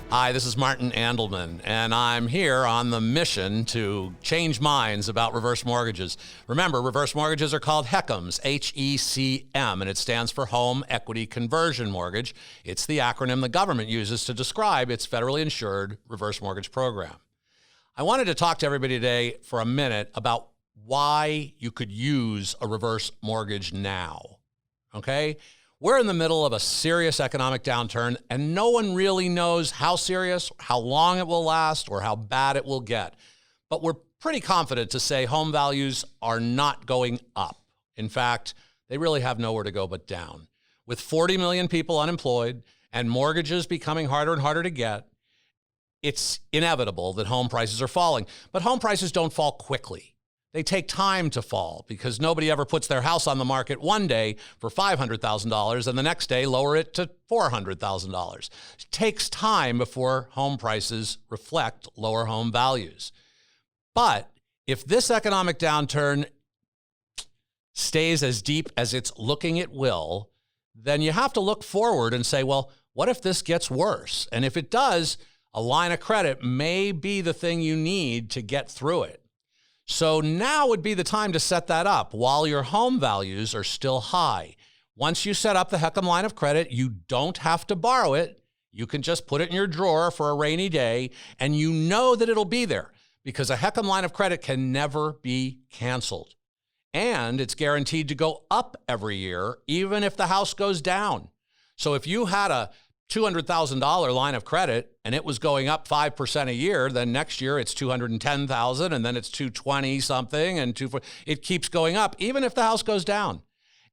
Hi, this is Martin Andelman, and I'm here on the mission to change minds about reverse mortgages. Remember, reverse mortgages are called HECMs, H-E-C-M, and it stands for Home Equity Conversion Mortgage. It's the acronym the government uses to describe its federally insured reverse mortgage program. I wanted to talk to everybody today for a minute about why you could use a reverse mortgage now, okay? We're in the middle of a serious economic downturn, and no one really knows how serious, how long it will last, or how bad it will get. But we're pretty confident to say home values are not going up. In fact, they really have nowhere to go but down. With 40 million people unemployed and mortgages becoming harder and harder to get, it's inevitable that home prices are falling. But home prices don't fall quickly. They take time to fall because nobody ever puts their house on the market one day for $500,000 and the next day lower it to $400,000. It takes time before home prices reflect lower home values. But if this economic downturn stays as deep as it's looking it will, then you have to look forward and say, well, what if this gets worse? And if it does, a line of credit may be the thing you need to get through it. So now would be the time to set that up while your home values are still high. Once you set up the HECM line of credit, you don't have to borrow it. You can just put it in your drawer for a rainy day, and you know that it'll be there because a HECM line of credit can never be canceled. And it's guaranteed to go up every year, even if the house goes down. So if you had a $200,000 line of credit and it was going up 5% a year, then next year it's $210,000 and then it's $220 something and it keeps going up even if the house goes down.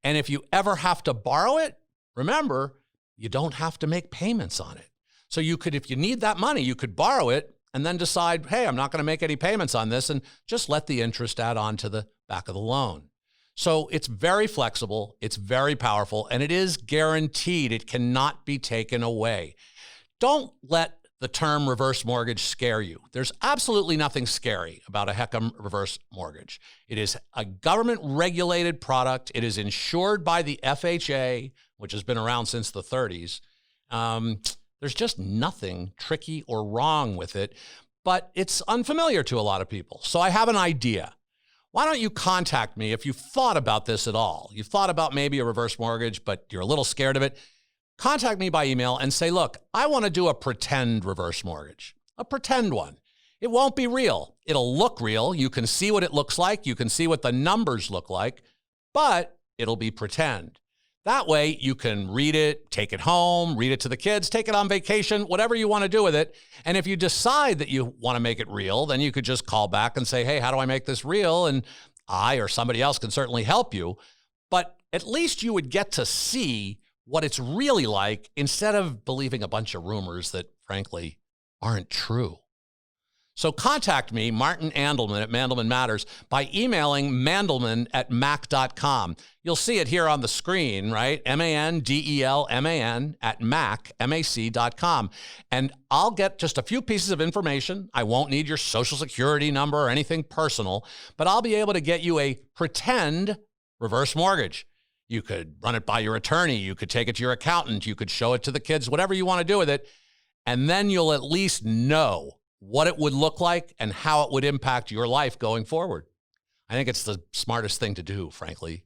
And if you ever have to borrow it, remember, you don't have to make payments on it. So you could, if you need that money, you could borrow it and then decide, hey, I'm not going to make any payments on this and just let the interest add on to the back of the loan. So it's very flexible, it's very powerful, and it is guaranteed. It cannot be taken away. Don't let the term reverse mortgage scare you. There's absolutely nothing scary about a HECM reverse mortgage. It is a government-regulated product. It is insured by the FHA, which has been around since the 30s. There's just nothing tricky or wrong with it, but it's unfamiliar to a lot of people. So I have an idea. Why don't you contact me if you've thought about this at all? You've thought about maybe a reverse mortgage, but you're a little scared of it. Contact me by email and say, look, I want to do a pretend reverse mortgage, a pretend one. It won't be real. It'll look real. You can see what it looks like. You can see what the numbers look like, but it'll be pretend. That way you can read it, take it home, read it to the kids, take it on vacation, whatever you want to do with it. And if you decide that you want to make it real, then you could just call back and say, hey, how do I make this real? And I or somebody else can certainly help you. But at least you would get to see what it's really like instead of believing a bunch of rumors that, frankly, aren't true. So contact me, Martin Andelman at Mandelman Matters, by emailing mandelman@mac.com. You'll see it here on the screen, right? mandelman@mac.com. And I'll get just a few pieces of information. I won't need your social security number or anything personal, but I'll be able to get you a pretend reverse mortgage. You could run it by your attorney. You could take it to your accountant. You could show it to the kids, whatever you want to do with it. And then you'll at least know what it would look like and how it would impact your life going forward. I think it's the smartest thing to do, frankly.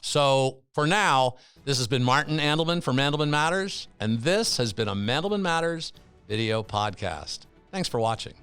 So for now, this has been Martin Andelman for Mandelman Matters, and this has been a Mandelman Matters video podcast. Thanks for watching.